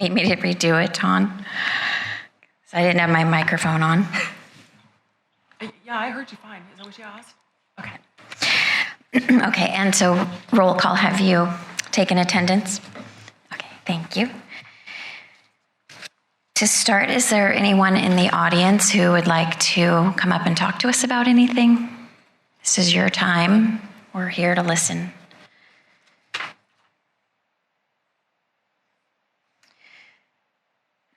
Need me to redo it, Ton? So I didn't have my microphone on. Yeah, I heard you fine. Is that what you asked? Okay. Okay, and so roll call, have you taken attendance? Okay, thank you. To start, is there anyone in the audience who would like to come up and talk to us about anything? This is your time. We're here to listen.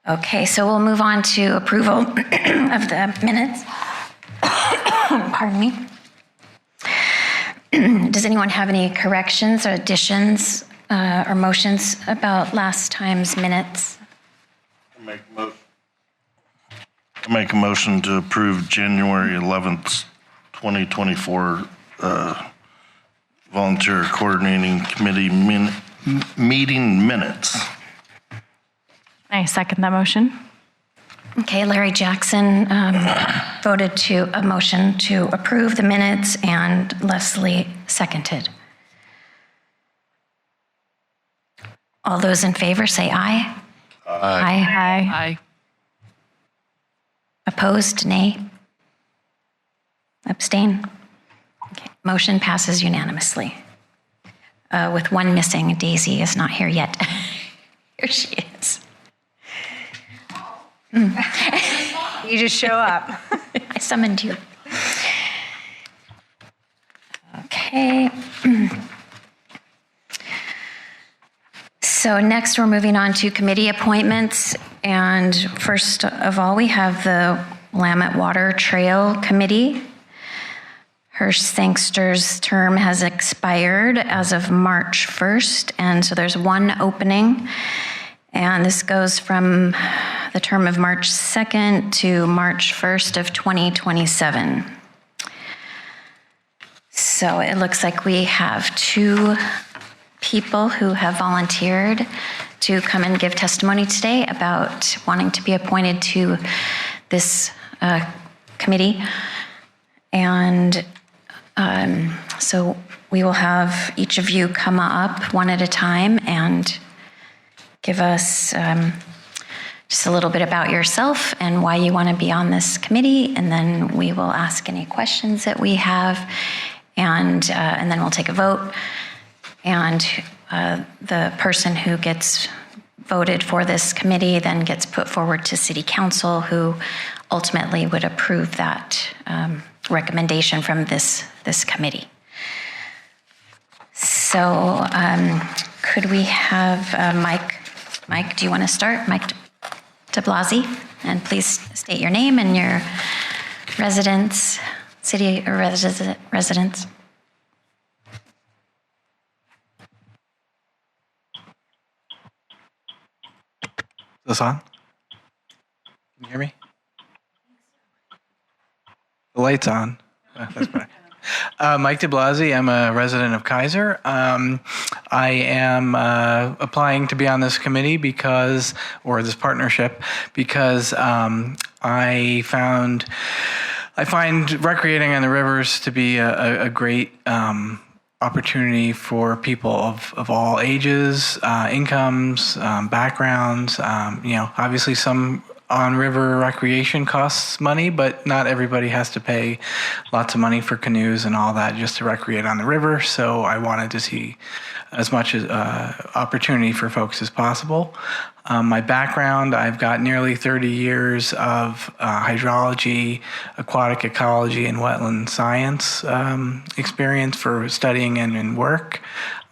Okay, so we'll move on to approval of the minutes. Pardon me. Does anyone have any corrections or additions or motions about last time's minutes? I make a motion to approve January 11th, 2024 Volunteer Coordinating Committee meeting minutes. I second that motion. Okay, Larry Jackson voted to a motion to approve the minutes, and Leslie seconded. All those in favor say aye. Aye. Aye. Opposed, nay. Abstain. Okay, motion passes unanimously. With one missing, Daisy is not here yet. Here she is. You just show up. I summoned you. Okay. So next we're moving on to committee appointments. And first of all, we have the Willamette Water Trail Committee. Hirsch Sangster's term has expired as of March 1st. And so there's one opening. And this goes from the term of March 2nd to March 1st of 2027. So it looks like we have two people who have volunteered to come and give testimony today about wanting to be appointed to this committee. And so we will have each of you come up one at a time and give us just a little bit about yourself and why you want to be on this committee, and then we will ask any questions that we have, and then we'll take a vote. And the person who gets voted for this committee then gets put forward to City Council, who ultimately would approve that recommendation from this committee. So could we have Mike? Mike, do you want to start? Mike DeBlasi, and please state your name and your residence, city or residence. Is this on? Can you hear me? The light's on. That's better. Mike DeBlasi, I'm a resident of Keizer. I am applying to be on this committee or this partnership, because I find recreating on the rivers to be a great opportunity for people of all ages, incomes, backgrounds. Obviously some on-river recreation costs money, but not everybody has to pay lots of money for canoes and all that just to recreate on the river. So I wanted to see as much opportunity for folks as possible. My background, I've got nearly 30 years of hydrology, aquatic ecology, and wetland science experience for studying and work.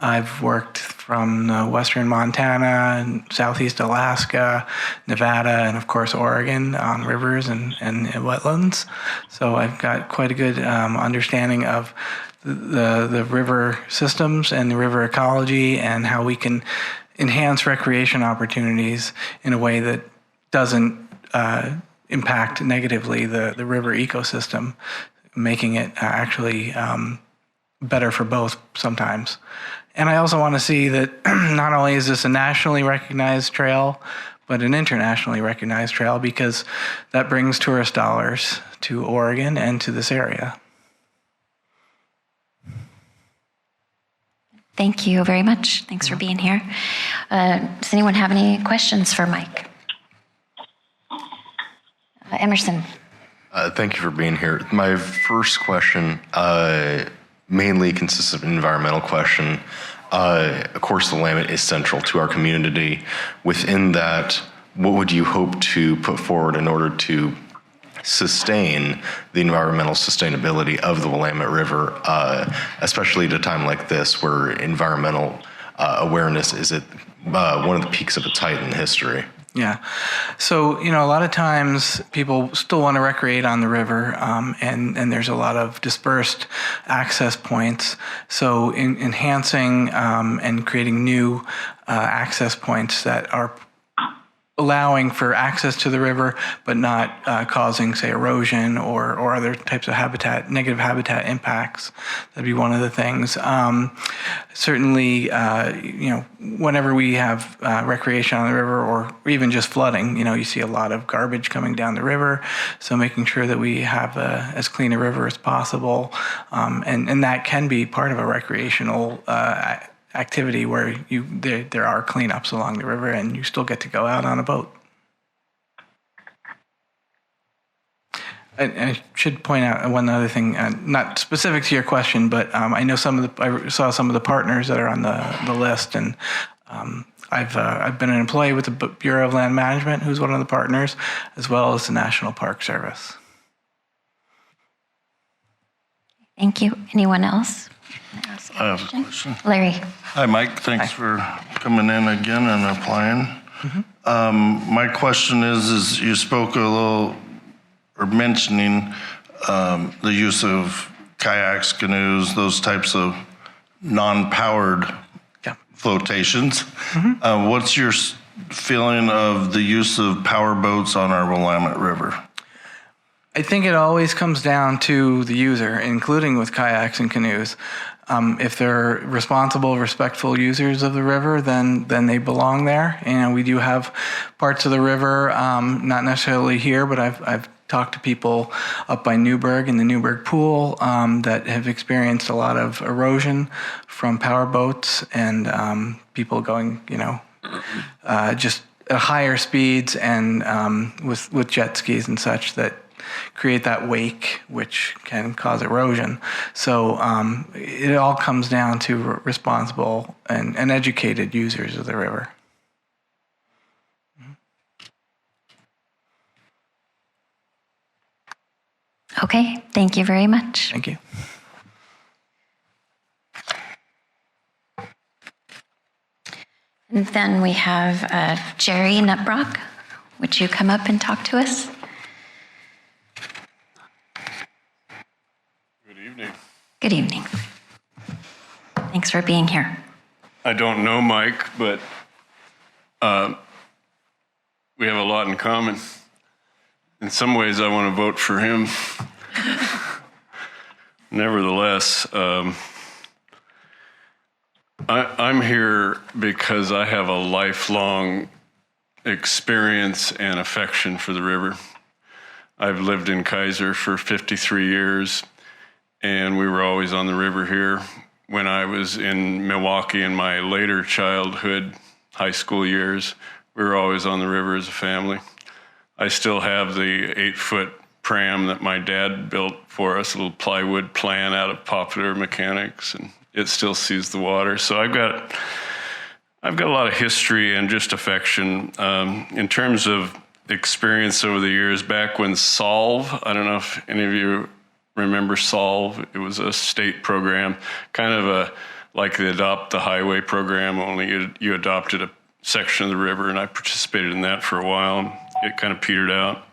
I've worked from western Montana and southeast Alaska, Nevada, and of course Oregon on rivers and wetlands. So I've got quite a good understanding of the river systems and the river ecology, and how we can enhance recreation opportunities in a way that doesn't impact negatively the river ecosystem, making it actually better for both sometimes. And I also want to see that not only is this a nationally recognized trail, but an internationally recognized trail, because that brings tourist dollars to Oregon and to this area. Thank you very much. Thanks for being here. Does anyone have any questions for Mike? Emerson. Thank you for being here. My first question mainly consists of an environmental question. Of course, the Willamette is central to our community. Within that, what would you hope to put forward in order to sustain the environmental sustainability of the Willamette River, especially at a time like this where environmental awareness is at one of the peaks of its height in history? Yeah. So, a lot of times people still want to recreate on the river, and there's a lot of dispersed access points. So enhancing and creating new access points that are allowing for access to the river, but not causing, say, erosion or other types of negative habitat impacts. That'd be one of the things. Certainly, whenever we have recreation on the river or even just flooding, you see a lot of garbage coming down the river. So making sure that we have as clean a river as possible. And that can be part of a recreational activity where there are cleanups along the river and you still get to go out on a boat. I should point out one other thing, not specific to your question, but I know I saw some of the partners that are on the list, and I've been an employee with the Bureau of Land Management, who's one of the partners, as well as the National Park Service. Thank you. Anyone else? I have a question. Larry. Hi, Mike. Thanks for coming in again and applying. My question is you spoke a little, or mentioning the use of kayaks, canoes, those types of non-powered flotations. What's your feeling of the use of power boats on our Willamette River? I think it always comes down to the user, including with kayaks and canoes. If they're responsible, respectful users of the river, then they belong there. We do have parts of the river, not necessarily here, but I've talked to people up by Newburgh in the Newburgh Pool that have experienced a lot of erosion from power boats and people going, just at higher speeds and with jet skis and such that create that wake, which can cause erosion. So it all comes down to responsible and educated users of the river. Okay, thank you very much. Thank you. And then we have Jerry Nutbrock. Would you come up and talk to us? Good evening. Good evening. Thanks for being here. I don't know Mike, but we have a lot in common. In some ways, I want to vote for him. Nevertheless, I'm here because I have a lifelong experience and affection for the river. I've lived in Keizer for 53 years, and we were always on the river here. When I was in Milwaukee in my later childhood, high school years, we were always on the river as a family. I still have the 8-foot pram that my dad built for us, a little plywood plan out of Popular Mechanics, and it still sees the water. So I've got a lot of history and just affection. In terms of experience over the years, back when Solve, I don't know if any of you remember Solve, it was a state program, kind of like the Adopt the Highway program, only you adopted a section of the river, and I participated in that for a while. It kind of petered out.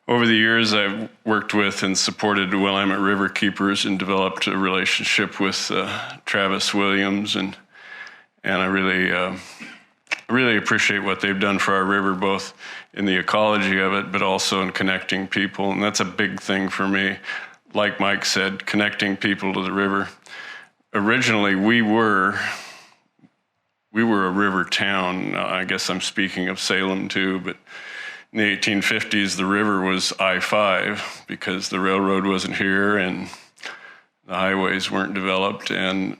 Over the years, I've worked with and supported the Willamette River Keepers and developed a relationship with Travis Williams, and I really appreciate what they've done for our river, both in the ecology of it, but also in connecting people, and that's a big thing for me. Like Mike said, connecting people to the river. Originally, we were a river town. I guess I'm speaking of Salem too, but in the 1850s, the river was I-5 because the railroad wasn't here and the highways weren't developed. And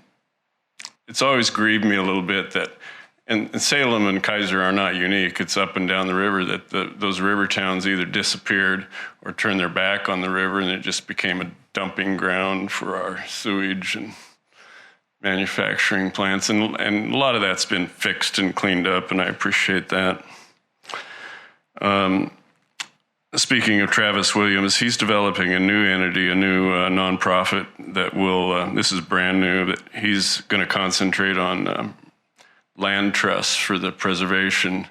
it's always grieved me a little bit that, and Salem and Keizer are not unique. It's up and down the river that those river towns either disappeared or turned their back on the river, and it just became a dumping ground for our sewage and manufacturing plants. And a lot of that's been fixed and cleaned up, and I appreciate that. Speaking of Travis Williams, he's developing a new entity, a new nonprofit that will, this is brand new, that he's going to concentrate on land trusts for the preservation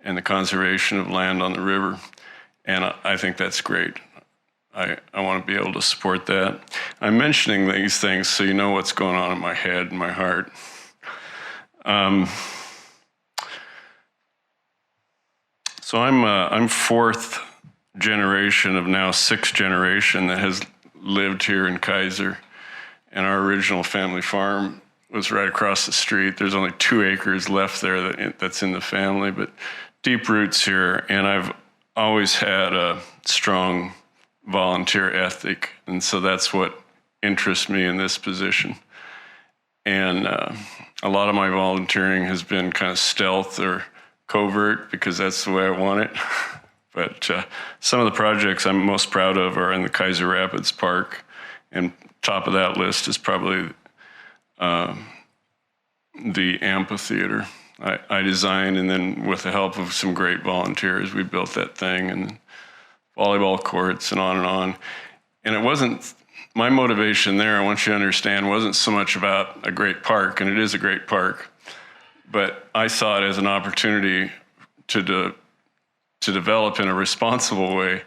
and the conservation of land on the river. And I think that's great. I want to be able to support that. I'm mentioning these things so you know what's going on in my head and my heart. So I'm fourth generation of now sixth generation that has lived here in Keizer. And our original family farm was right across the street. There's only 2 acres left there that's in the family, but deep roots here. And I've always had a strong volunteer ethic. And so that's what interests me in this position. And a lot of my volunteering has been kind of stealth or covert because that's the way I want it. But some of the projects I'm most proud of are in the Keizer Rapids Park. And top of that list is probably the amphitheater. I designed, and then with the help of some great volunteers, we built that thing, and volleyball courts and on and on. And it wasn't, my motivation there, I want you to understand, wasn't so much about a great park, and it is a great park, but I saw it as an opportunity to develop in a responsible way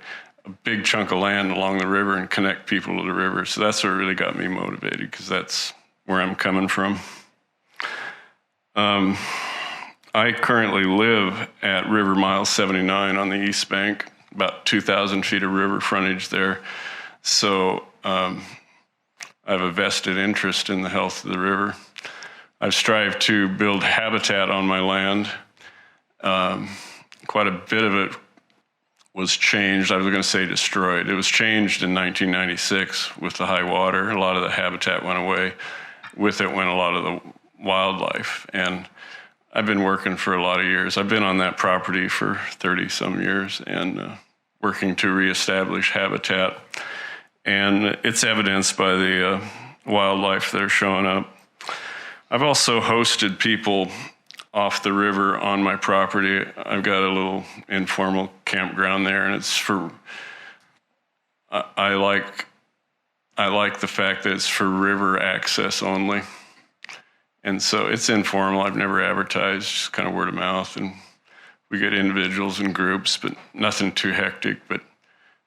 a big chunk of land along the river and connect people to the river. So that's what really got me motivated, because that's where I'm coming from. I currently live at River Mile 79 on the East Bank, about 2,000 feet of river frontage there. So I have a vested interest in the health of the river. I've strived to build habitat on my land. Quite a bit of it was changed. I was going to say destroyed. It was changed in 1996 with the high water. A lot of the habitat went away. With it went a lot of the wildlife. And I've been working for a lot of years. I've been on that property for 30-some years and working to reestablish habitat. And it's evidenced by the wildlife that are showing up. I've also hosted people off the river on my property. I've got a little informal campground there, and it's for, I like the fact that it's for river access only. And so it's informal. I've never advertised, just kind of word of mouth. And we get individuals and groups, but nothing too hectic. But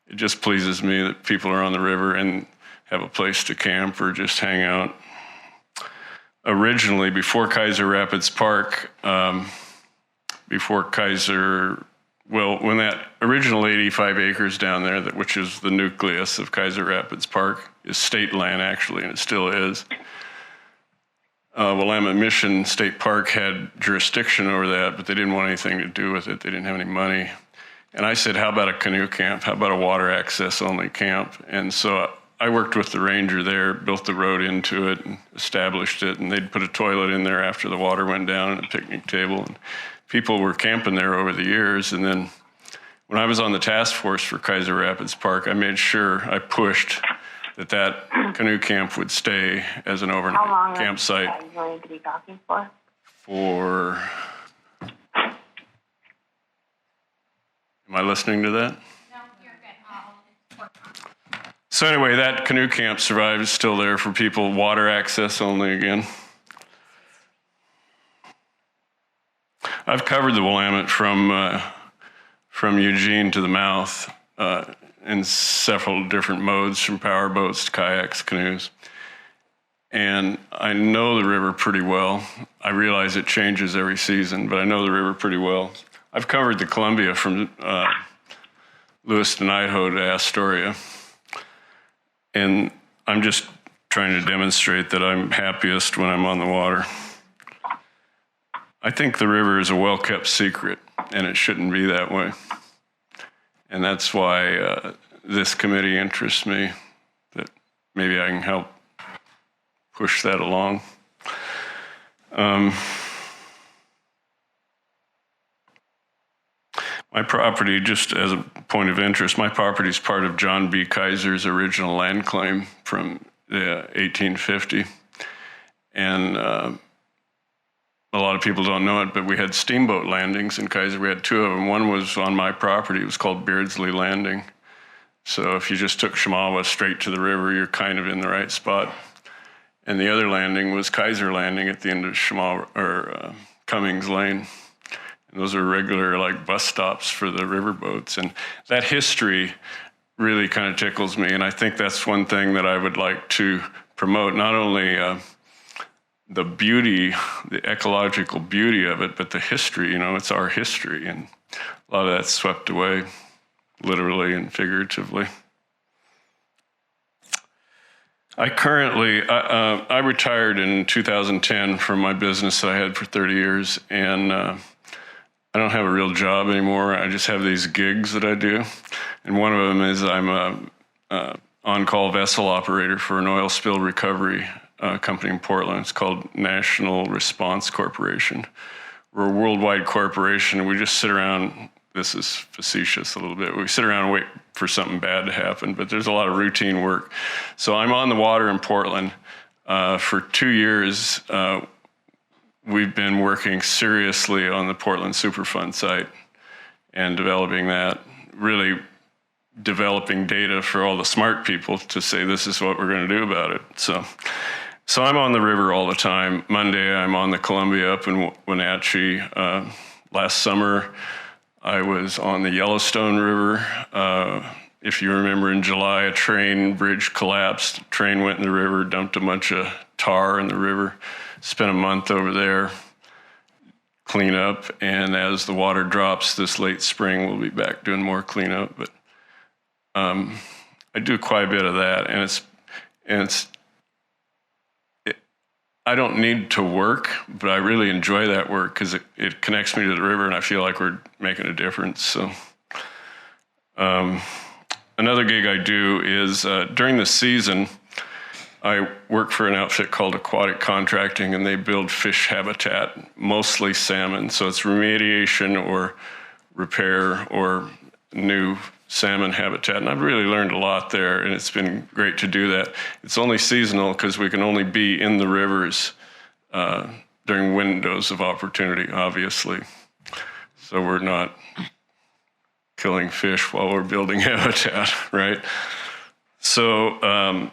it just pleases me that people are on the river and have a place to camp or just hang out. Originally, before Keizer Rapids Park, before Keizer, well, when that original 85 acres down there, which is the nucleus of Keizer Rapids Park, is state land actually, and it still is. Willamette Mission State Park had jurisdiction over that, but they didn't want anything to do with it. They didn't have any money. And I said, how about a canoe camp? How about a water access only camp? And so I worked with the ranger there, built the road into it and established it, and they'd put a toilet in there after the water went down and a picnic table. And people were camping there over the years. And then when I was on the task force for Keizer Rapids Park, I made sure I pushed that canoe camp would stay as an overnight campsite. How long are you going to be talking for? Am I listening to that? No, you're good. So anyway, that canoe camp survived. It's still there for people. Water access only again. I've covered the Willamette from Eugene to the mouth in several different modes, from power boats to kayaks, canoes. And I know the river pretty well. I realize it changes every season, but I know the river pretty well. I've covered the Columbia from Lewiston, Idaho to Astoria. And I'm just trying to demonstrate that I'm happiest when I'm on the water. I think the river is a well-kept secret, and it shouldn't be that way. And that's why this committee interests me, that maybe I can help push that along. My property, just as a point of interest, my property is part of John B. Keizer's original land claim from 1850. And a lot of people don't know it, but we had steamboat landings in Keizer. We had two of them. One was on my property. It was called Beardsley Landing. So if you just took Shamawa straight to the river, you're kind of in the right spot. And the other landing was Keizer Landing at the end of Shamawa, or Cummings Lane. And those are regular like bus stops for the river boats. And that history really kind of tickles me. And I think that's one thing that I would like to promote, not only the beauty, the ecological beauty of it, but the history. You know, it's our history. And a lot of that's swept away, literally and figuratively. I currently, I retired in 2010 from my business that I had for 30 years, and I don't have a real job anymore. I just have these gigs that I do, and one of them is I'm a on-call vessel operator for an oil spill recovery company in Portland. It's called National Response Corporation. We're a worldwide corporation, and we just sit around. This is facetious a little bit. We sit around and wait for something bad to happen, but there's a lot of routine work. So I'm on the water in Portland. For 2 years, we've been working seriously on the Portland Superfund site and developing that, really developing data for all the smart people to say this is what we're going to do about it. So I'm on the river all the time. Monday, I'm on the Columbia up in Wenatchee. Last summer, I was on the Yellowstone River. If you remember, in July, a train bridge collapsed. Train went in the river, dumped a bunch of tar in the river. Spent a month over there, clean up, and as the water drops this late spring, we'll be back doing more cleanup. But I do quite a bit of that, and I don't need to work, but I really enjoy that work because it connects me to the river, and I feel like we're making a difference. So another gig I do is during the season, I work for an outfit called Aquatic Contracting, and they build fish habitat, mostly salmon. So it's remediation or repair or new salmon habitat. And I've really learned a lot there, and it's been great to do that. It's only seasonal because we can only be in the rivers during windows of opportunity, obviously. So we're not killing fish while we're building habitat, right? So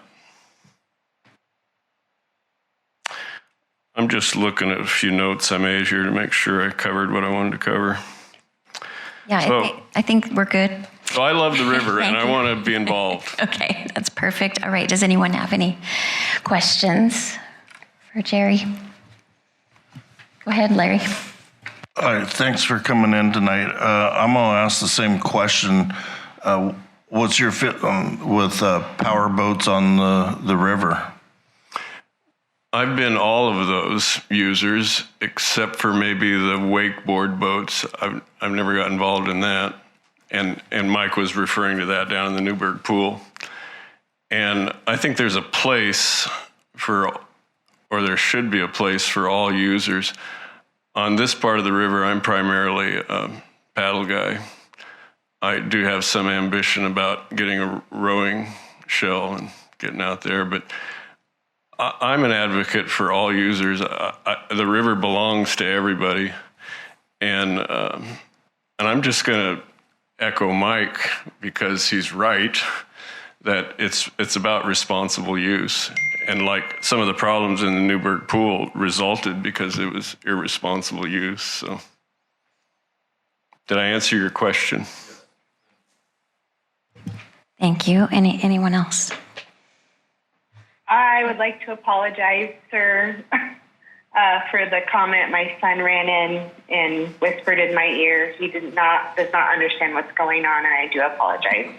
I'm just looking at a few notes I made here to make sure I covered what I wanted to cover. Yeah, So- I think we're good. So I love the river, and Thank I you. want to be involved. Okay, that's perfect. All right, does anyone have any questions for Jerry? Go ahead, Larry. All right, thanks for coming in tonight. I'm going to ask the same question. What's your fit with power boats on the river? I've been all of those users, except for maybe the wakeboard boats. I've never got involved in that. And Mike was referring to that down in the Newburgh pool. And I think there's a place for, or there should be a place for all users. On this part of the river, I'm primarily a paddle guy. I do have some ambition about getting a rowing shell and getting out there, but I'm an advocate for all users. The river belongs to everybody. And I'm just going to echo Mike, because he's right, that it's about responsible use. And like some of the problems in the Newburgh pool resulted because it was irresponsible use. So did I answer your question? Thank you. Anyone else? I would like to apologize, sir, for the comment. My son ran in and whispered in my ear. He does not understand what's going on, and I do apologize.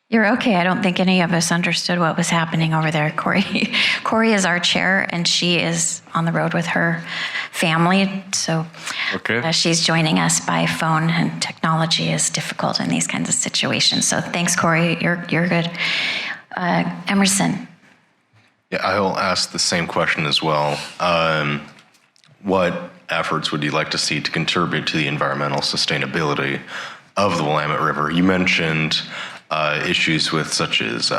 You're okay. I don't think any of us understood what was happening over there, Corey. Corey is our chair, and she is on the road with her family. So Okay. she's joining us by phone, and technology is difficult in these kinds of situations. So thanks, Corey. You're good. Emerson. Yeah, I'll ask the same question as well. what efforts would you like to see to contribute to the environmental sustainability of the Willamette River? You mentioned issues with such as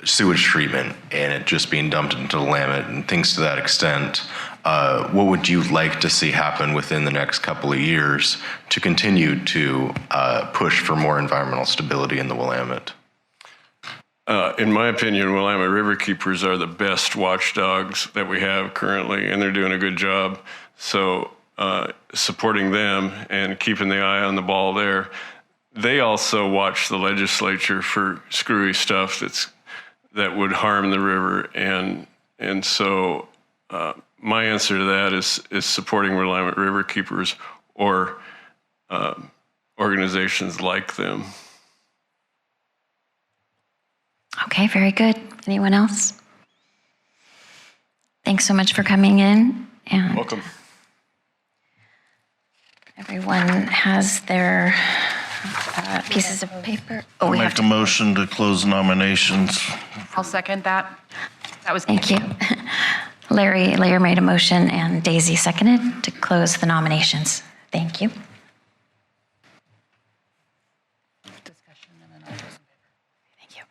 sewage treatment and it just being dumped into the Willamette and things to that extent. What would you like to see happen within the next couple of years to continue to push for more environmental stability in the Willamette? In my opinion, Willamette River Keepers are the best watchdogs that we have currently, and they're doing a good job. So supporting them and keeping the eye on the ball there. They also watch the legislature for screwy stuff that would harm the river, and so my answer to that is supporting Willamette River Keepers or organizations like them. Okay, very good. Anyone else? Thanks so much for coming in. And Welcome. everyone has their pieces of paper. Oh, we have Make a to. motion to close nominations. I'll second that. That was Thank you. Larry made a motion and Daisy seconded to close the nominations. Thank you. Thank you.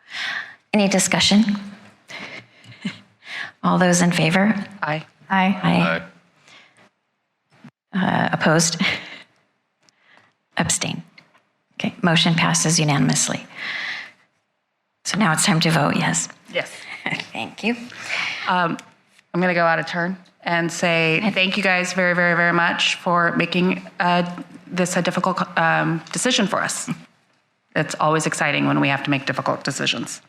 Any discussion? All those in favor? Aye. Aye. Opposed? Abstain. Okay, motion passes unanimously. So now it's time to vote, yes. Yes. Thank you. I'm going to go out of turn and say thank you guys very, very, very much for making this a difficult decision for us. It's always exciting when we have to make difficult decisions.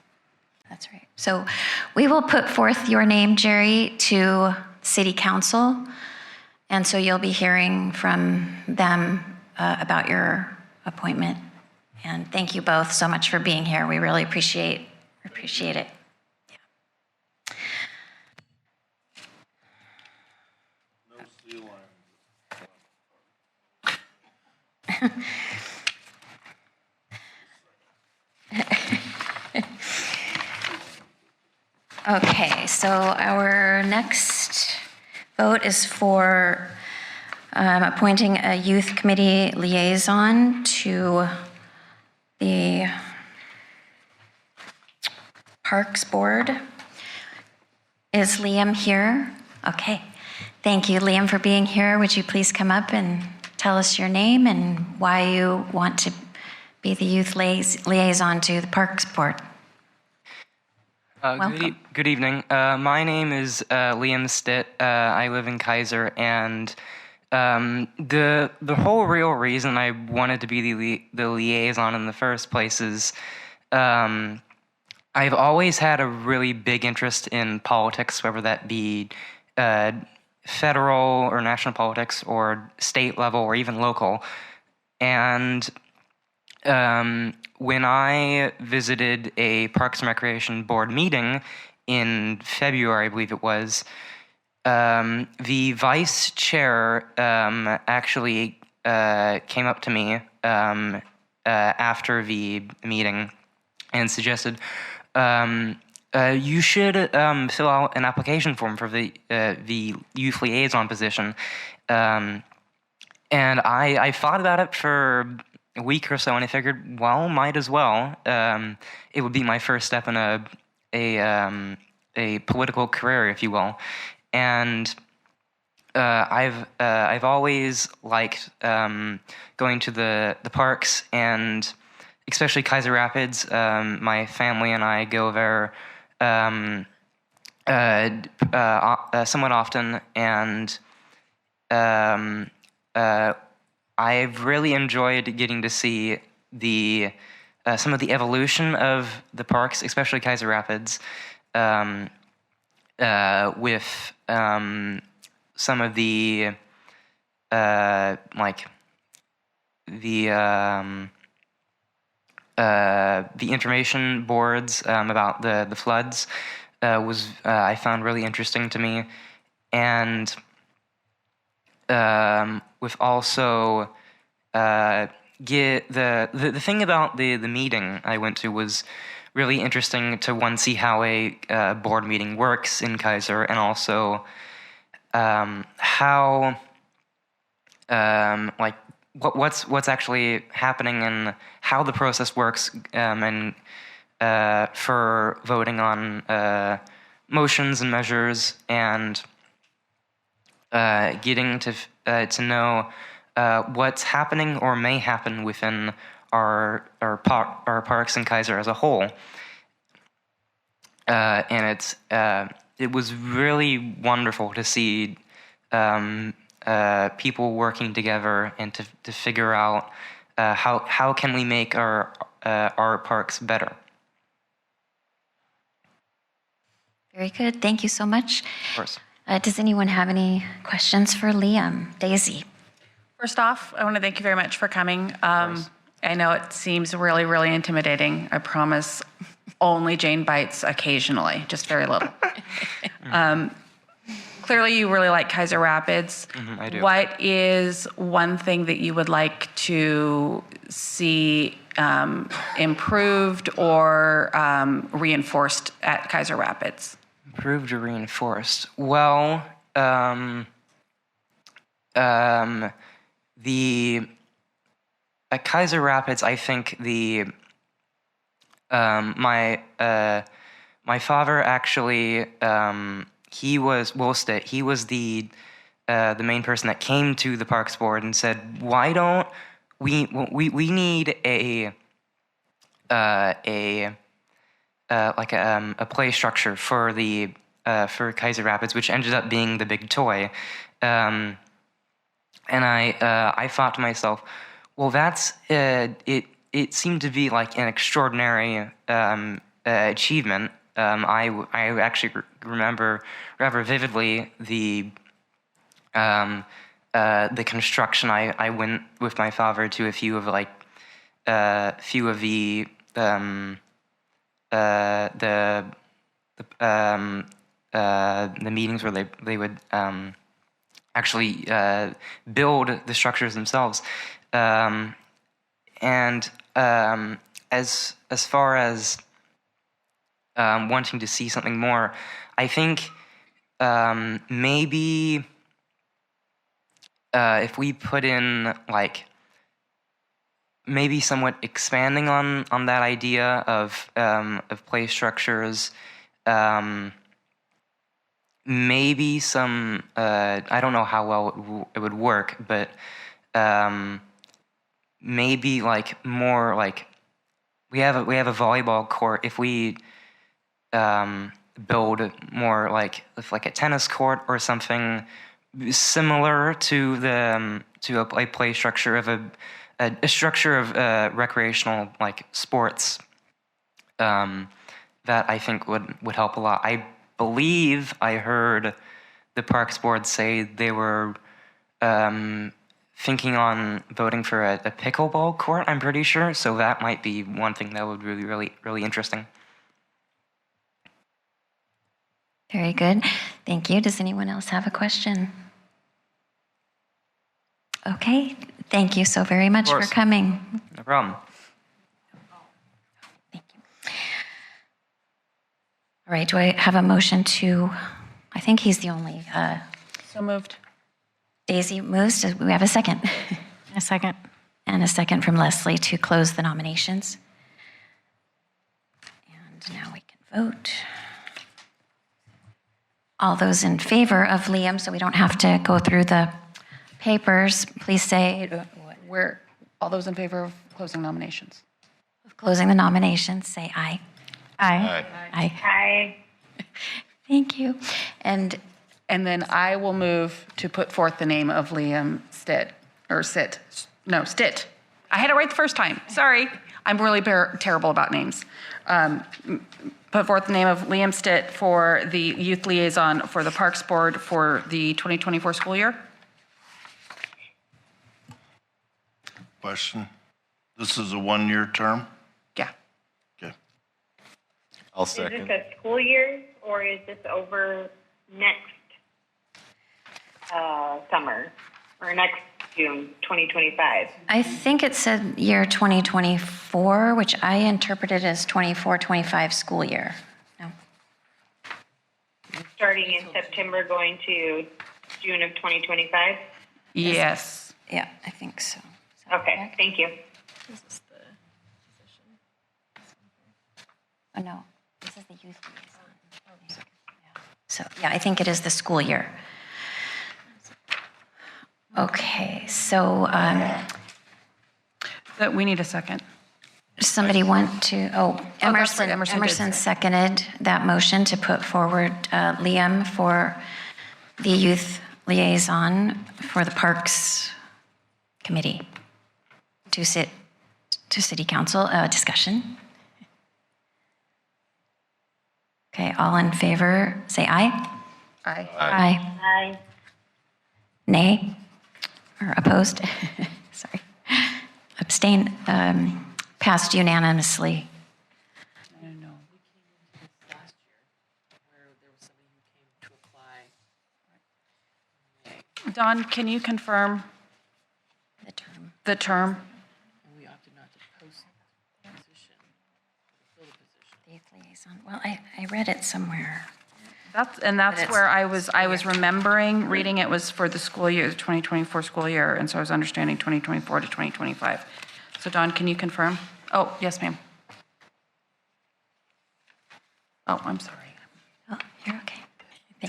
That's right. So we will put forth your name, Jerry, to City Council. And so you'll be hearing from them about your appointment. And thank you both so much for being here. We really appreciate it. Okay, so our next vote is for appointing a youth committee liaison to the Parks Board. Is Liam here? Okay. Thank you, Liam, for being here. Would you please come up and tell us your name and why you want to be the youth liaison to the Parks Board? Welcome. Good evening. My name is Liam Stitt. I live in Keizer, and the whole real reason I wanted to be the liaison in the first place is I've always had a really big interest in politics, whether that be federal or national politics or state level or even local. And when I visited a Parks and Recreation Board meeting in February, I believe it was, the vice chair actually came up to me after the meeting and suggested, you should fill out an application form for the youth liaison position. And I thought about it for a week or so, and I figured, well, might as well. It would be my first step in a political career, if you will. And I've always liked going to the parks, and especially Keizer Rapids. My family and I go there somewhat often, and I've really enjoyed getting to see some of the evolution of the parks, especially Keizer Rapids, with some of the the information boards about the floods was I found really interesting to me, and with also the thing about the meeting I went to was really interesting to see how a board meeting works in Keizer, and also how like what's actually happening and how the process works, and for voting on motions and measures, and getting to know what's happening or may happen within our parks in Keizer as a whole. And it was really wonderful to see people working together and to figure out how can we make our parks better. Very good. Thank you so much. Of course. Does anyone have any questions for Liam? Daisy? First off, I want to thank you very much for coming. I know it seems really, really intimidating. I promise only Jane bites occasionally, just very little. Clearly, you really like Keizer Rapids. I do. What is one thing that you would like to see improved or reinforced at Keizer Rapids? Improved or reinforced? Well, at Keizer Rapids, I think my father actually he was the main person that came to the Parks Board and said, why don't we need a play structure for Keizer Rapids, which ended up being the big toy. And I thought to myself, well, that's it. It seemed to be like an extraordinary achievement. I actually remember rather vividly the construction. I went with my father to a few of the meetings where they would actually build the structures themselves. And as far as wanting to see something more, I think maybe if we put in maybe somewhat expanding on that idea of play structures, maybe some I don't know how well it would work, but maybe more we have a volleyball court. If we build more with a tennis court or something similar to a play structure of a structure of recreational sports, that I think would help a lot. I believe I heard the Parks Board say they were thinking on voting for a pickleball court, I'm pretty sure, so that might be one thing that would be really interesting. Very good. Thank you. Does anyone else have a question? Okay. Thank you so very much for coming. No problem. Thank you. All right. Do I have a motion to, I think he's the only. So moved. Daisy moves. Do we have a second? A second. And a second from Leslie to close the nominations. And now we can vote. All those in favor of Liam, so we don't have to go through the papers, please say. We're all those in favor of closing nominations. Of closing the nominations, say aye. Aye. Aye. Hi. Thank you. And then I will move to put forth the name of Liam Stitt. I had it right the first time. Sorry. I'm really terrible about names. Put forth the name of Liam Stitt for the youth liaison for the Parks Board for the 2024 school year. Question. This is a one-year term? Yeah. Okay. I'll Is second. this a school year or is this over next summer or next June 2025? I think it said year 2024, which I interpreted as 24-25 school year. No. Starting in September, going to June of 2025? Yes. Yeah, I think so. Okay, thank you. Oh, no, this is the youth liaison. So, yeah, I think it is the school year. Okay, so That we need a second. somebody want to, that's right, Emerson did Emerson say. seconded that motion to put forward Liam for the youth liaison for the Parks Committee to City Council. Discussion. Okay, all in favor, say aye. Aye. Aye. Aye. Nay? Or opposed? Sorry. Abstain. Passed unanimously. Don, can you confirm The term. the term? The youth liaison. Well, I read it somewhere. That's it's- where I was remembering reading it was for the school year, the 2024 school year, and so I was understanding 2024 to 2025. So Don, can you confirm? Oh, yes, ma'am. Oh, I'm sorry. Oh, you're okay.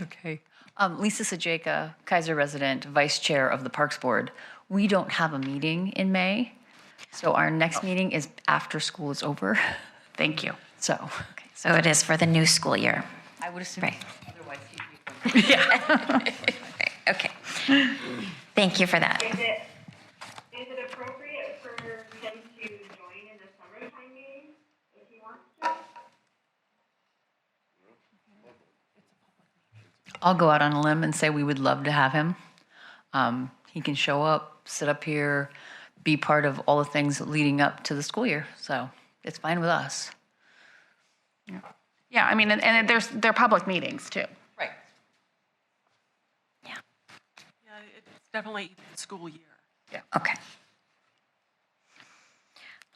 Okay. Lisa Sajeka, Keizer resident, vice chair of the Parks Board. We don't have a meeting in May, so our next meeting is after school is over. Thank you. So Okay, so it is for the new school year. I would assume Right. otherwise. Okay. Thank you for that. Is it appropriate for him to join in the summertime meeting if he wants to? I'll go out on a limb and say we would love to have him. He can show up, sit up here, be part of all the things leading up to the school year. So it's fine with us. Yeah, I mean, and they're public meetings too. Right. Yeah. Yeah, it's definitely school year. Okay.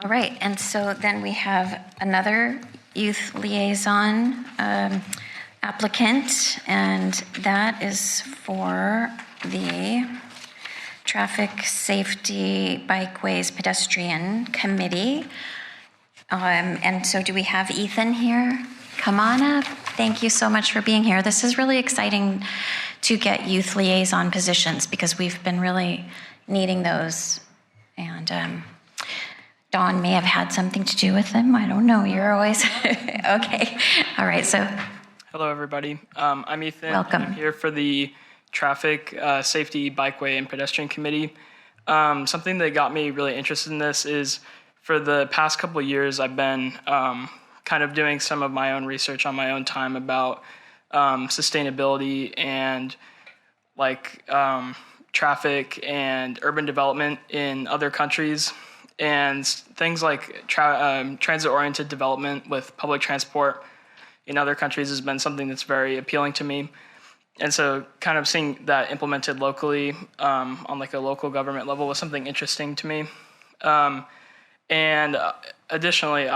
All right, and so then we have another youth liaison applicant, and that is for the Traffic Safety Bikeways Pedestrian Committee. And so do we have Ethan here? Come on up. Thank you so much for being here. This is really exciting to get youth liaison positions because we've been really needing those. And Dawn may have had something to do with them. I don't know. You're always okay. All right. So Hello, everybody. I'm Ethan. Welcome. I'm here for the Traffic Safety Bikeway and Pedestrian Committee. Something that got me really interested in this is for the past couple of years, I've been kind of doing some of my own research on my own time about sustainability and like traffic and urban development in other countries, and things like transit-oriented development with public transport in other countries has been something that's very appealing to me. And so kind of seeing that implemented locally on like a local government level was something interesting to me. And additionally,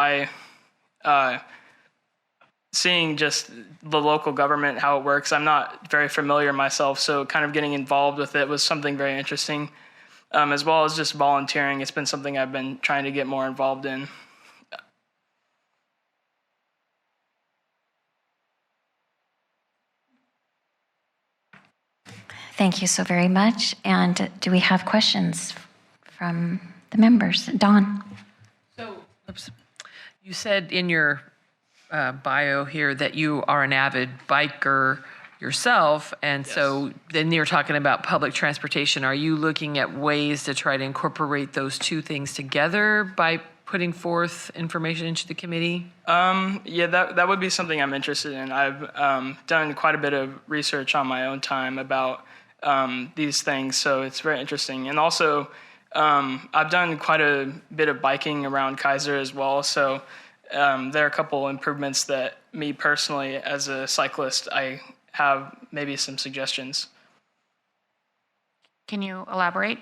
seeing just the local government, how it works, I'm not very familiar myself, so kind of getting involved with it was something very interesting. As well as just volunteering, it's been something I've been trying to get more involved in. thank you so very much. And do we have questions from the members? Dawn? So, you said in your bio here that you are an avid biker yourself, and so then you're talking about public transportation. Are you looking at ways to try to incorporate those two things together by putting forth information into the committee? Yeah, that would be something I'm interested in. I've done quite a bit of research on my own time about these things, so it's very interesting. And also, I've done quite a bit of biking around Keizer as well, so there are a couple improvements that me personally, as a cyclist, I have maybe some suggestions. Can you elaborate?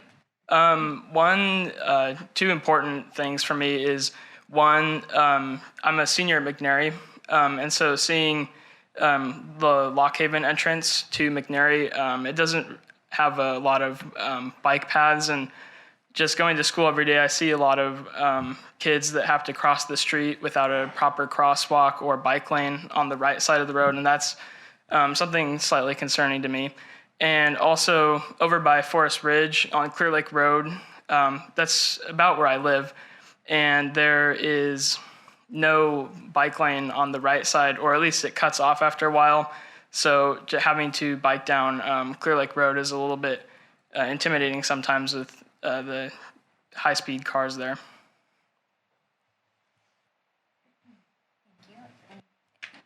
Two important things for me is one, I'm a senior at McNary, and so seeing the Lock Haven entrance to McNary, have a lot of bike paths, and just going to school every day, I see a lot of kids that have to cross the street without a proper crosswalk or bike lane on the right side of the road, and that's something slightly concerning to me. And also over by Forest Ridge on Clear Lake Road, that's about where I live, and there is no bike lane on the right side, or at least it cuts off after a while. So having to bike down Clear Lake Road is a little bit intimidating sometimes with the high-speed cars there.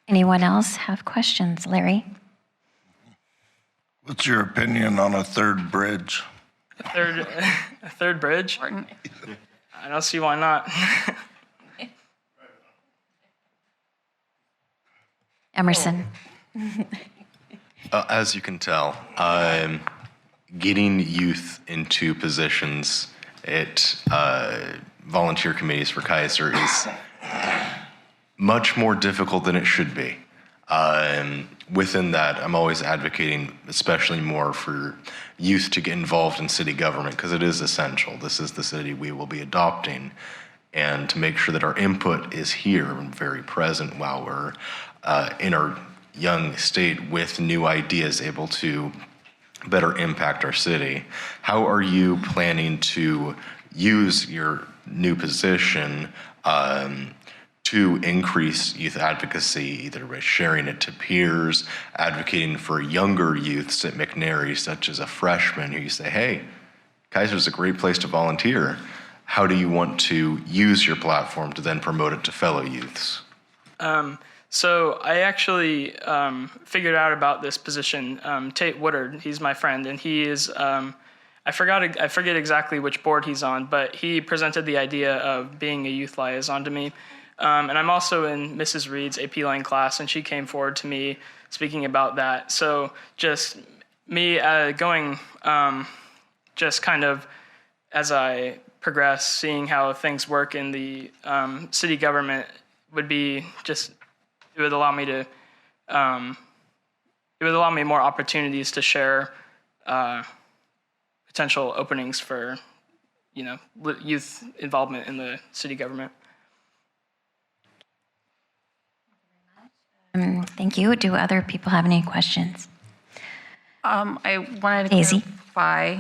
Anyone else have questions? Larry? What's your opinion on a third bridge? A third bridge? I don't see why not. Emerson? As you can tell, getting youth into positions at volunteer committees for Keizer is much more difficult than it should be. Within that, I'm always advocating especially more for youth to get involved in city government because it is essential. This is the city we will be adopting, and to make sure that our input is here and very present while we're in our young state with new ideas able to better impact our city. How are you planning to use your new position to increase youth advocacy, either by sharing it to peers, advocating for younger youths at McNary, such as a freshman who you say, hey, Keizer's a great place to volunteer. How do you want to use your platform to then promote it to fellow youths? So I actually figured out about this position. Tate Woodard, he's my friend, and he is, I forget exactly which board he's on, but he presented the idea of being a youth liaison to me. And I'm also in Mrs. Reed's AP Line class, and she came forward to me speaking about that. So just me going, just kind of as I progress, seeing how things work in the city government would be just, it would allow me to, it would allow me more opportunities to share potential openings for, youth involvement in the city government. Thank you. Do other people have any questions? I wanted to Daisy? clarify,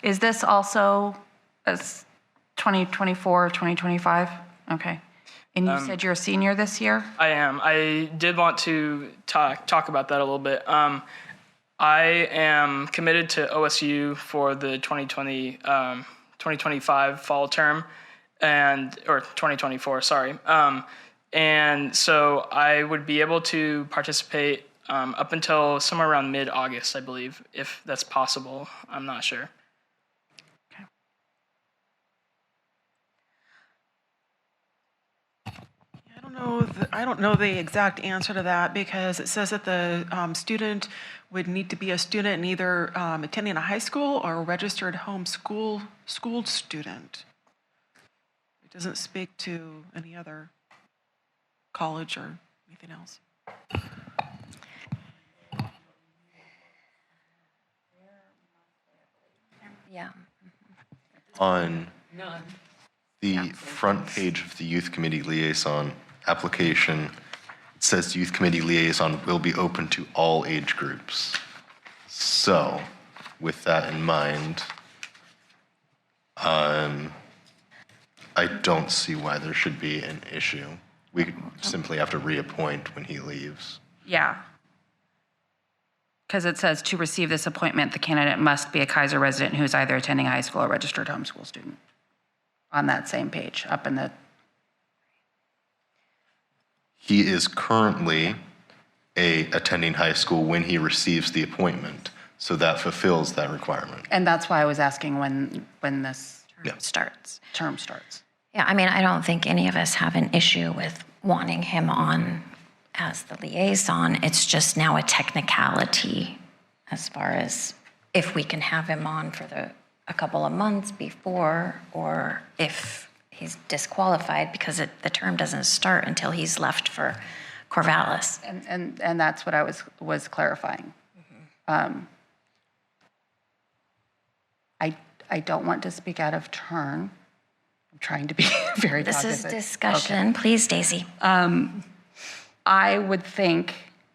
is this also as 2024, 2025? Okay. And you said you're a senior this year? I am. I did want to talk about that a little bit. I am committed to OSU for the 2025 fall term, or 2024, sorry. And so I would be able to participate up until somewhere around mid-August, I believe, if that's possible. I'm not sure. Okay. I don't know the exact answer to that because it says that the student would need to be a student in either attending a high school or a registered schooled student. It doesn't speak to any other college or anything else. Yeah. On the front page of the Youth Committee Liaison application, it says Youth Committee Liaison will be open to all age groups. So, with that in mind, I don't see why there should be an issue. We simply have to reappoint when he leaves. Yeah. Because it says to receive this appointment, the candidate must be a Keizer resident who is either attending high school or registered homeschool student. On that same page, up in the... He is currently attending high school when he receives the appointment, so that fulfills that requirement. And that's why I was asking when this Starts. term starts. Yeah, I mean, I don't think any of us have an issue with wanting him on as the liaison. It's just now a technicality as far as if we can have him on for a couple of months before, or if he's disqualified because the term doesn't start until he's left for Corvallis. And that's what I was clarifying. I don't want to speak out of turn. I'm trying to be very This is cognizant. discussion. Please, Daisy. I would think,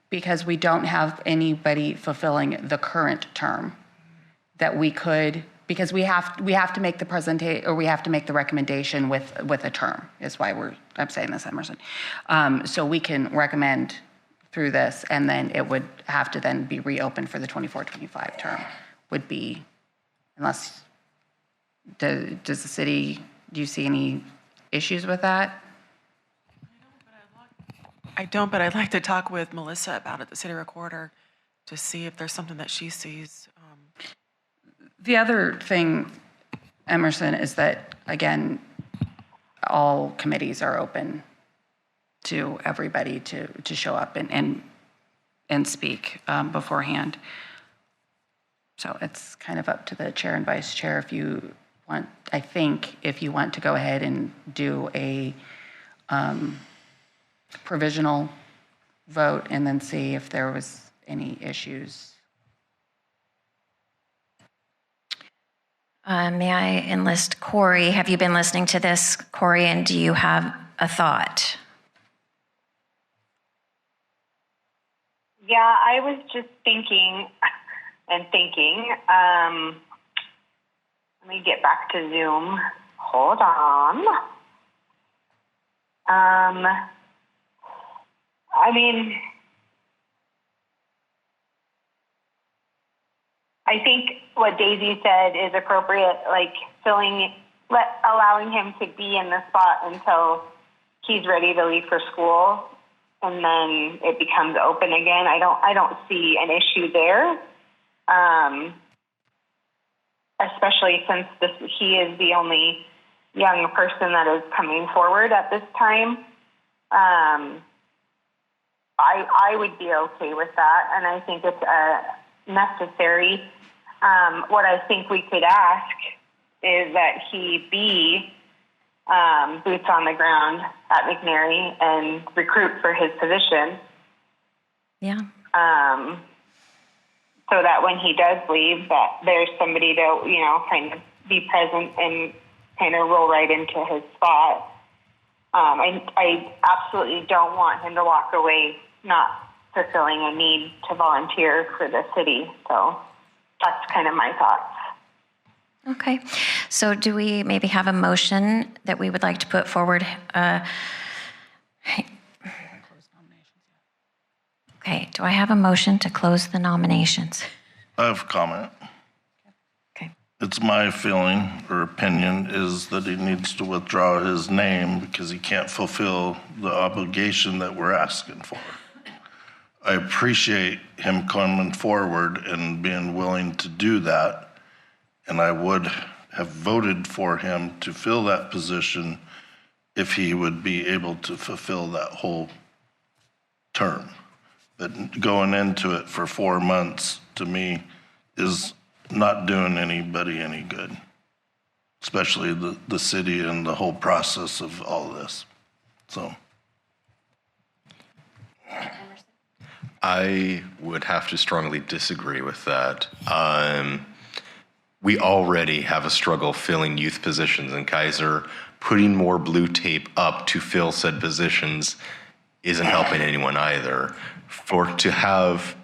because we don't have anybody fulfilling the current term, that we could, because we have to make the presentation, or we have to make the recommendation with a term, is why I'm saying this, Emerson. So we can recommend through this, and then it would have to then be reopened for the 24-25 term, would be, unless, does the city, do you see any issues with that? I don't, but I'd like to talk with Melissa about it, the city recorder, to see if there's something that she sees. The other thing, Emerson, is that, again, all committees are open to everybody to show up and speak beforehand. So it's kind of up to the chair and vice chair if you want, I think, if you want to go ahead and do a provisional vote and then see if there was any issues. May I enlist Corey? Have you been listening to this, Corey, and do you have a thought? Yeah, I was just thinking and thinking. Let me get back to Zoom. Hold on. I mean, I think what Daisy said is appropriate, like allowing him to be in the spot until he's ready to leave for school, and then it becomes open again. I don't see an issue there, especially since he is the only young person that is coming forward at this time. I would be okay with that, and I think it's necessary. What I think we could ask is that he be boots on the ground at McNary and recruit for his position. Yeah. So that when he does leave, that there's somebody to, kind of be present and kind of roll right into his spot. I absolutely don't want him to walk away not fulfilling a need to volunteer for the city. So that's kind of my thoughts. Okay. So do we maybe have a motion that we would like to put forward? Okay. Do I have a motion to close the nominations? I have a comment. Okay. It's my feeling or opinion is that he needs to withdraw his name because he can't fulfill the obligation that we're asking for. I appreciate him coming forward and being willing to do that, and I would have voted for him to fill that position if he would be able to fulfill that whole term. But going into it for 4 months, to me, is not doing anybody any good, especially the city and the whole process of all this. So. I would have to strongly disagree with that. We already have a struggle filling youth positions in Keizer. Putting more blue tape up to fill said positions isn't helping anyone either. To have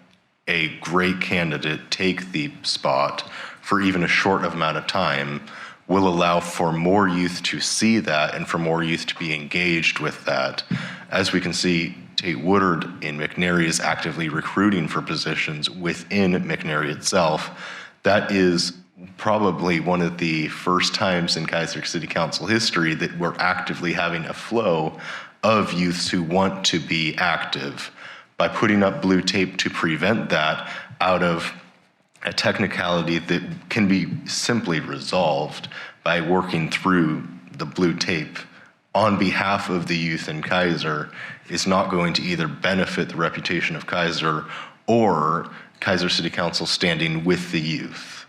a great candidate take the spot for even a short amount of time will allow for more youth to see that and for more youth to be engaged with that. As we can see, Tate Woodard in McNary is actively recruiting for positions within McNary itself. That is probably one of the first times in Keizer City Council history that we're actively having a flow of youths who want to be active. By putting up blue tape to prevent that out of a technicality that can be simply resolved by working through the blue tape on behalf of the youth in Keizer is not going to either benefit the reputation of Keizer or Keizer City Council standing with the youth.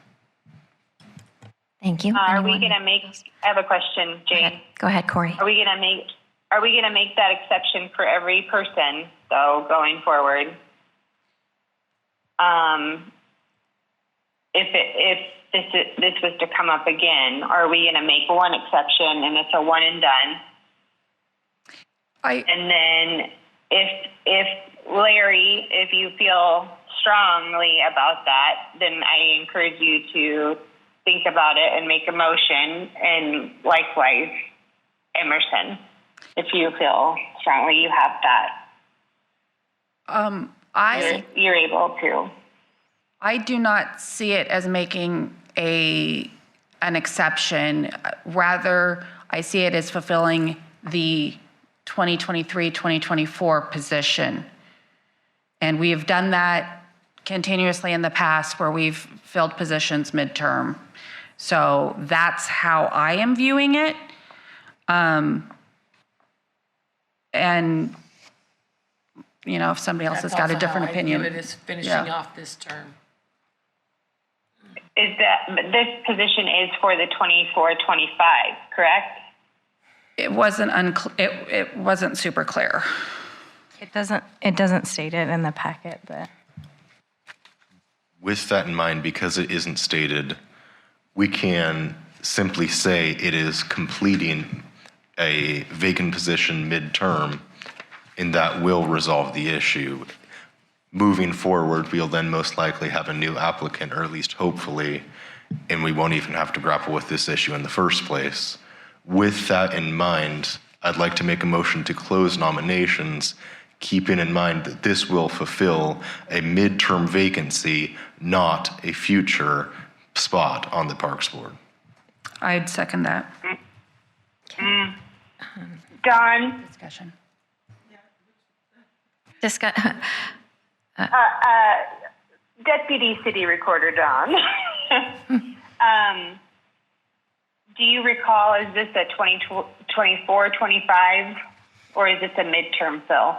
Thank you. Are we going to make? I have a question, Jane. Go ahead, Corey. Are we going to make that exception for every person, though, going forward? If this was to come up again, are we going to make one exception and it's a one and done? And then if Larry, if you feel strongly about that, then I encourage you to think about it and make a motion, and likewise, Emerson, if you feel strongly you have that. You're able to. I do not see it as making an exception. Rather, I see it as fulfilling the 2023-2024 position. And we have done that continuously in the past where we've filled positions midterm. So that's how I am viewing it. And, you know, if somebody else has got a different opinion. I view it as finishing off this term. Is that this position is for the 24-25, correct? It wasn't it wasn't super clear. It doesn't state it in the packet, but With that in mind, because it isn't stated, we can simply say it is completing a vacant position midterm, and that will resolve the issue. Moving forward, we'll then most likely have a new applicant, or at least hopefully, and we won't even have to grapple with this issue in the first place. With that in mind, I'd like to make a motion to close nominations, keeping in mind that this will fulfill a midterm vacancy, not a future spot on the Parks Board. I'd second that. Dawn? Discussion. Deputy City Recorder Dawn. Do you recall, is this a 24-25, or is this a midterm fill?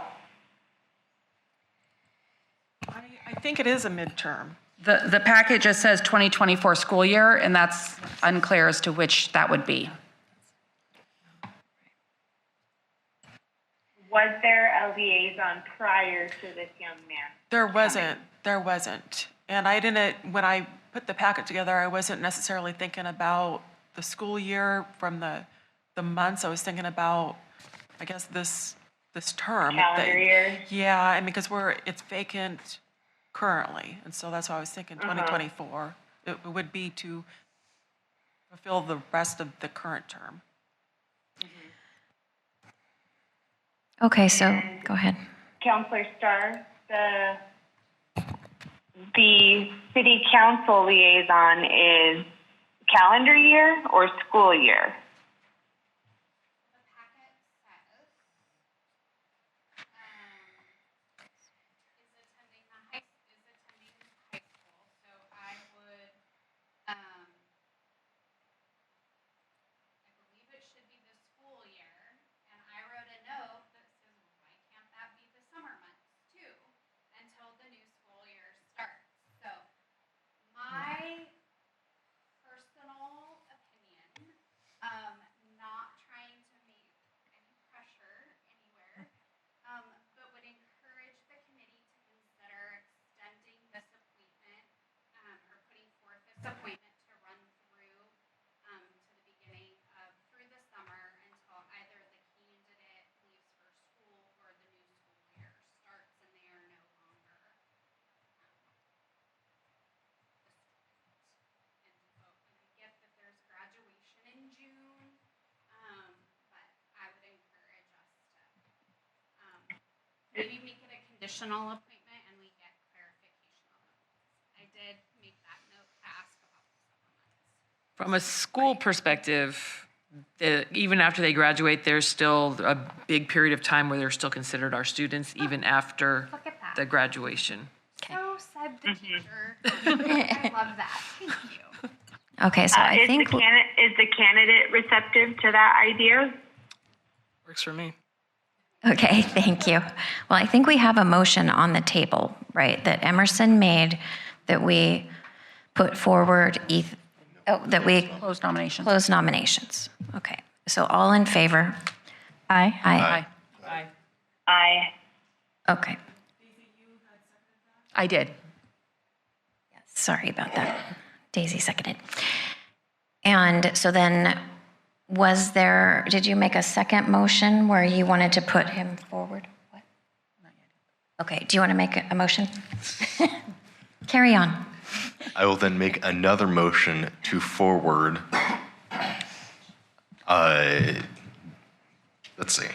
I think it is a midterm. The packet just says 2024 school year, and that's unclear as to which that would be. Was there a liaison prior to this young man? There wasn't. And I didn't, when I put the packet together, I wasn't necessarily thinking about the school year from the months. I was thinking about, I guess, this term. Calendar year? Yeah, and because it's vacant currently. And so that's why I was thinking 2024. It would be to fulfill the rest of the current term. Okay, so go ahead. Counselor Starr, the city council liaison is calendar year or school year? Maybe make it a conditional appointment and we get clarification on it. I did make that note to ask about the supplements. From a school perspective, even after they graduate, there's still a big period of time where they're still considered our students, even after the graduation. So said the teacher. I love that. Thank you. Okay, so I think... Is the candidate receptive to that idea? Works for me. Okay, thank you. Well, I think we have a motion on the table, right, that Emerson made, that we put forward, that we close nominations. Close nominations. Okay, so all in favor? Aye. Aye. Aye. Aye. Okay. I did. Sorry about that. Daisy seconded. And so then, did you make a second motion where you wanted to put him forward? What? Okay, do you want to make a motion? Carry on. I will then make another motion to forward. Let's see.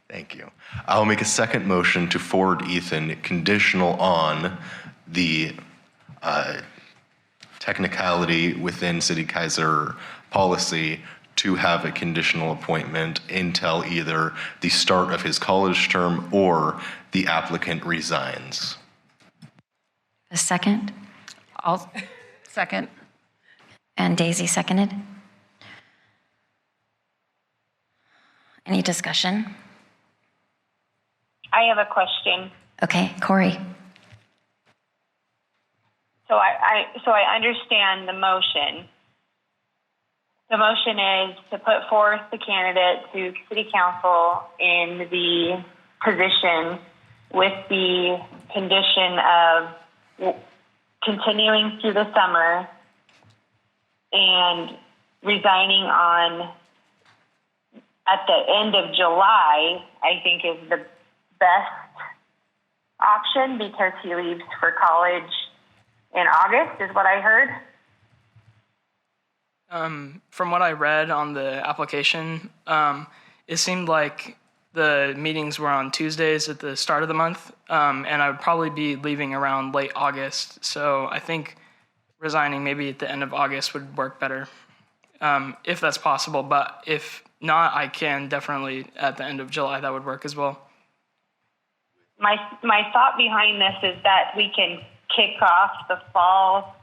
Thank you. I'll make a second motion to forward Ethan, conditional on the technicality within City Keizer policy to have a conditional appointment until either the start of his college term or the applicant resigns. A second? I'll second. And Daisy seconded. Any discussion? I have a question. Okay, Corey. So I understand the motion. The motion is to put forth the candidate to City Council in the position with the condition of continuing through the summer and resigning at the end of July, I think is the best option because he leaves for college in August, is what I heard. From what I read on the application, it seemed like the meetings were on Tuesdays at the start of the month, and I would probably be leaving around late August. So I think resigning maybe at the end of August would work better, if that's possible. But if not, I can definitely at the end of July. That would work as well. My thought behind this is that we can kick off the fall,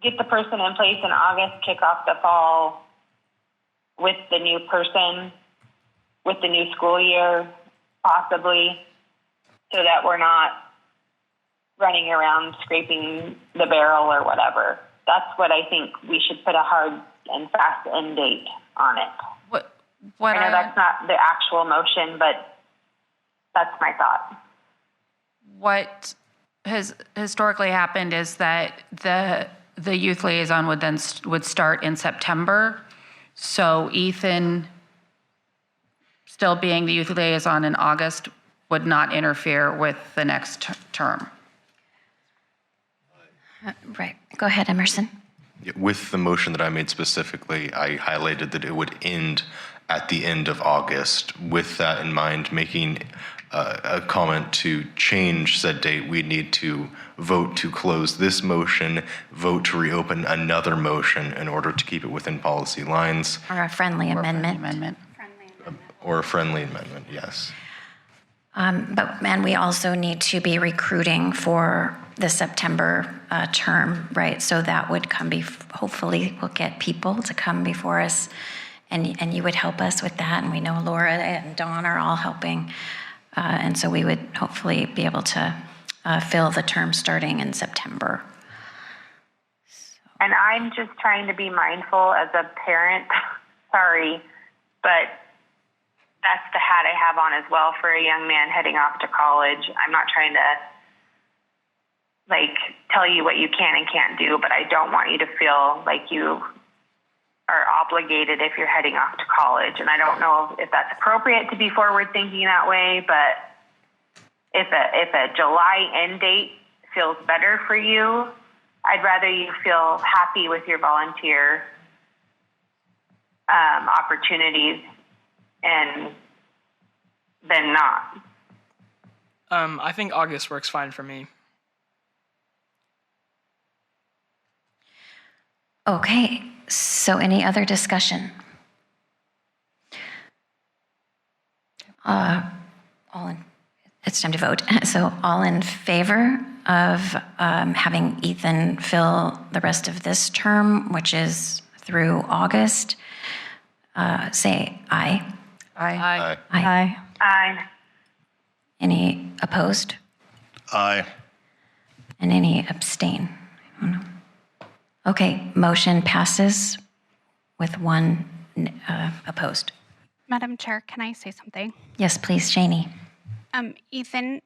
get the person in place in August, kick off the fall with the new person, with the new school year, possibly, so that we're not running around scraping the barrel or whatever. That's what I think we should put a hard and fast end date on it. I know that's not the actual motion, but that's my thought. What has historically happened is that the youth liaison would start in September. So Ethan still being the youth liaison in August would not interfere with the next term. Right. Go ahead, Emerson. With the motion that I made specifically, I highlighted that it would end at the end of August. With that in mind, making a comment to change said date, we need to vote to close this motion, vote to reopen another motion in order to keep it within policy lines. Or a friendly amendment. Or a friendly amendment, yes. And we also need to be recruiting for the September term, right? So that would hopefully we'll get people to come before us, and you would help us with that. And we know Laura and Dawn are all helping. And so we would hopefully be able to fill the term starting in September. And I'm just trying to be mindful as a parent, sorry, but that's the hat I have on as well for a young man heading off to college. I'm not trying to tell you what you can and can't do, but I don't want you to feel like you are obligated if you're heading off to college. And I don't know if that's appropriate to be forward thinking that way, but if a July end date feels better for you, I'd rather you feel happy with your volunteer opportunities and than not. I think August works fine for me. Okay, so any other discussion? It's time to vote. So all in favor of having Ethan fill the rest of this term, which is through August, say aye. Aye. Aye. Aye. Any opposed? Aye. And any abstain? Okay, motion passes with one opposed. Madam Chair, can I say something? Yes, please, Janie. Ethan,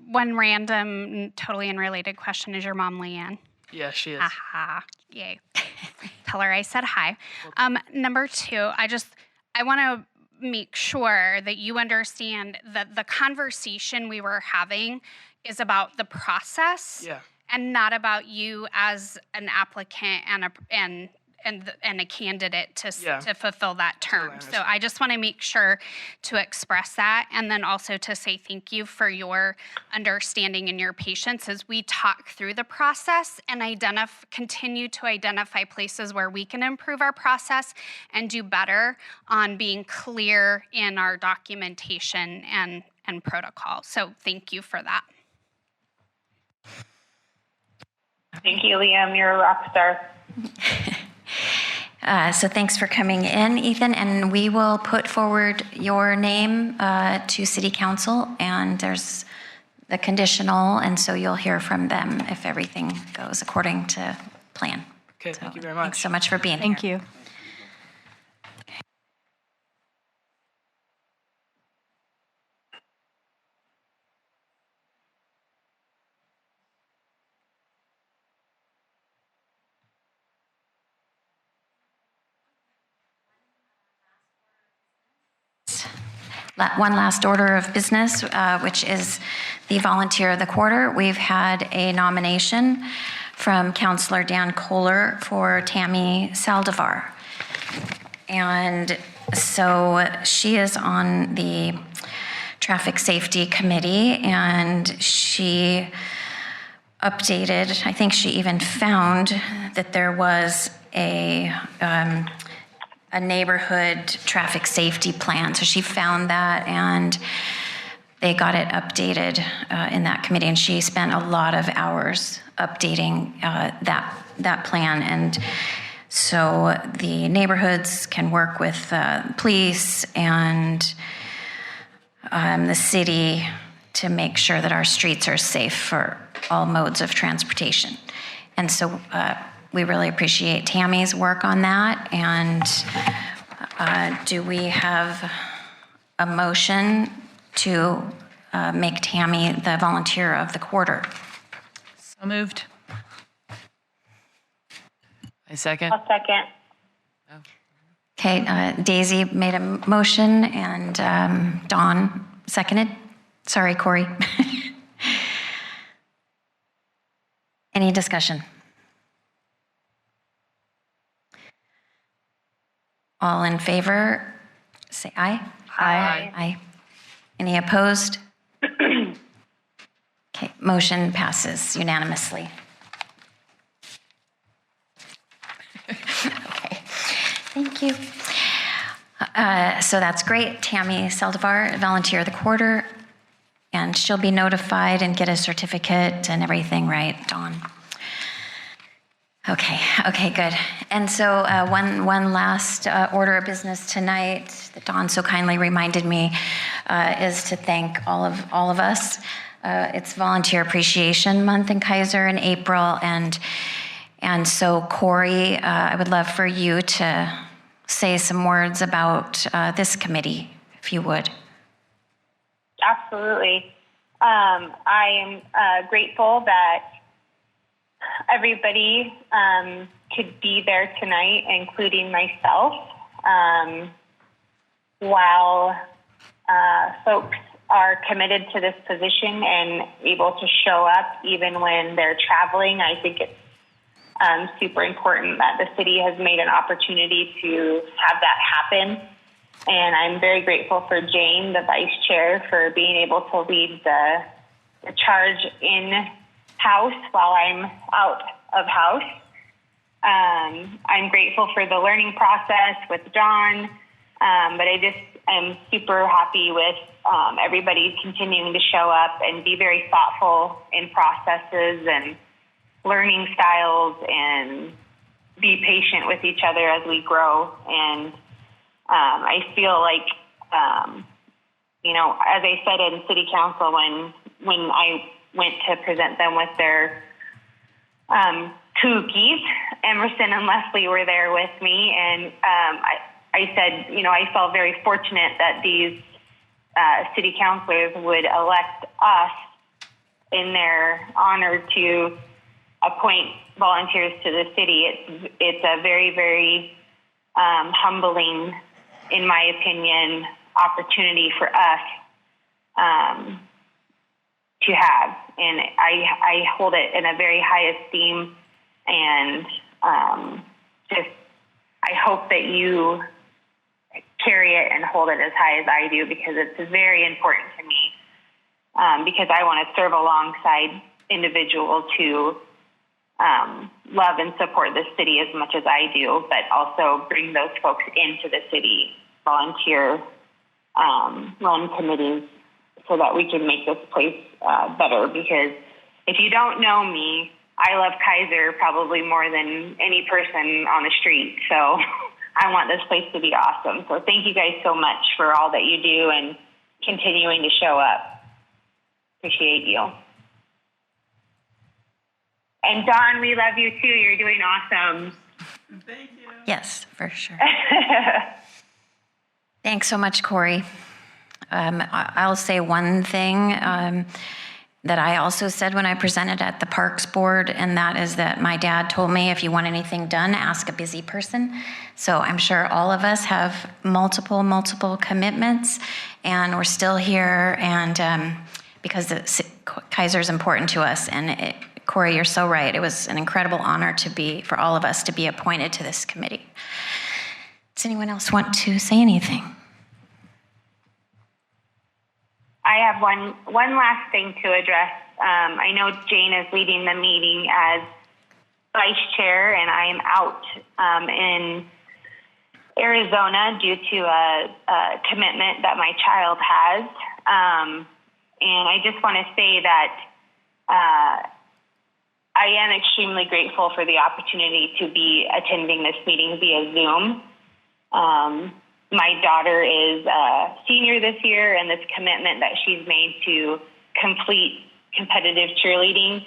one random, totally unrelated question. Is your mom Leanne? Yeah, she is. Aha, yay. Tell her I said hi. Number two, I want to make sure that you understand that the conversation we were having is about the process and not about you as an applicant and a candidate to fulfill that term. So I just want to make sure to express that, and then also to say thank you for your understanding and your patience as we talk through the process and continue to identify places where we can improve our process and do better on being clear in our documentation and protocol. So thank you for that. Thank you, Liam. You're a rock star. So thanks for coming in, Ethan, and we will put forward your name to City Council, and there's the conditional, and so you'll hear from them if everything goes according to plan. Okay, thank you very much. Thanks so much for being here. Thank you. One last order of business, which is the volunteer of the quarter. We've had a nomination from Councillor Dan Kohler for Tammy Saldivar. And so she is on the Traffic Safety Committee, and she updated, I think she even found that there was a neighborhood traffic safety plan. So she found that, and they got it updated in that committee, and she spent a lot of hours updating that plan. And so the neighborhoods can work with police and the city to make sure that our streets are safe for all modes of transportation. And so we really appreciate Tammy's work on that. And do we have a motion to make Tammy the volunteer of the quarter? So moved. I second. I'll second. Okay, Daisy made a motion, and Dawn seconded. Sorry, Corey. Any discussion? All in favor, say aye. Aye. Aye. Any opposed? Okay, motion passes unanimously. Okay, thank you. So that's great. Tammy Saldivar, volunteer of the quarter, and she'll be notified and get a certificate and everything, right, Dawn? Okay, good. And so one last order of business tonight that Dawn so kindly reminded me is to thank all of us. It's Volunteer Appreciation Month in Keizer in April, and so Corey, I would love for you to say some words about this committee, if you would. Absolutely. I am grateful that everybody could be there tonight, including myself. While folks are committed to this position and able to show up even when they're traveling, I think it's super important that the city has made an opportunity to have that happen. And I'm very grateful for Jane, the vice chair, for being able to lead the charge in-house while I'm out of house. I'm grateful for the learning process with John, but I just am super happy with everybody continuing to show up and be very thoughtful in processes and learning styles and be patient with each other as we grow. And I feel like, as I said in City Council when I went to present them with their cookies, Emerson and Leslie were there with me, and I said, I felt very fortunate that these city councilors would elect us in their honor to appoint volunteers to the city. It's a very, very humbling, in my opinion, opportunity for us to have, and I hold it in a very high esteem, and just I hope that you carry it and hold it as high as I do, because it's very important to me, because I want to serve alongside individuals who love and support the city as much as I do, but also bring those folks into the city, volunteer, run committees, so that we can make this place better. Because if you don't know me, I love Keizer probably more than any person on the street. So I want this place to be awesome. So thank you guys so much for all that you do and continuing to show up. Appreciate you. And Dawn, we love you too. You're doing awesome. Thank you. Yes, for sure. Thanks so much, Corey. I'll say one thing that I also said when I presented at the Parks Board, and that is that my dad told me, if you want anything done, ask a busy person. So I'm sure all of us have multiple commitments, and we're still here, and because Keizer is important to us. And Corey, you're so right. It was an incredible honor for all of us to be appointed to this committee. Does anyone else want to say anything? I have one last thing to address. I know Jane is leading the meeting as vice chair, and I am out in Arizona due to a commitment that my child has. And I just want to say that I am extremely grateful for the opportunity to be attending this meeting via Zoom. My daughter is a senior this year, and this commitment that she's made to complete competitive cheerleading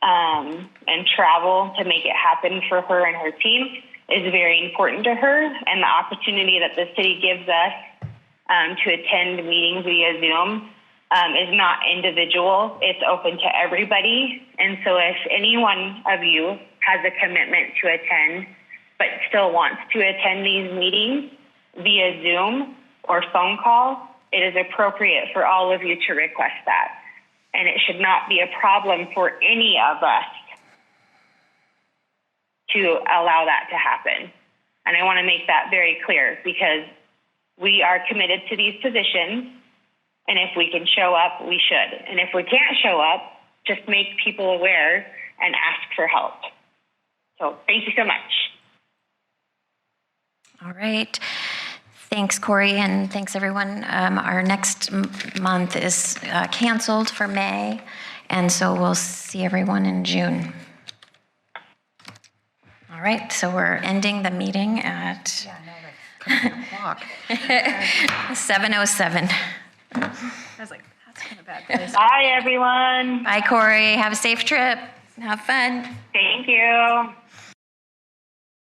and travel to make it happen for her and her team is very important to her. And the opportunity that the city gives us to attend meetings via Zoom is not individual. It's open to everybody. And so if any one of you has a commitment to attend but still wants to attend these meetings via Zoom or phone call, it is appropriate for all of you to request that. And it should not be a problem for any of us to allow that to happen. And I want to make that very clear, because we are committed to these positions, and if we can show up, we should. And if we can't show up, just make people aware and ask for help. So thank you so much. All right. Thanks, Corey, and thanks, everyone. Our next month is canceled for May, and so we'll see everyone in June. All right, so we're ending the meeting at 7:07. I was like, that's kind of bad place. Bye, everyone. Bye, Corey. Have a safe trip. Have fun. Thank you.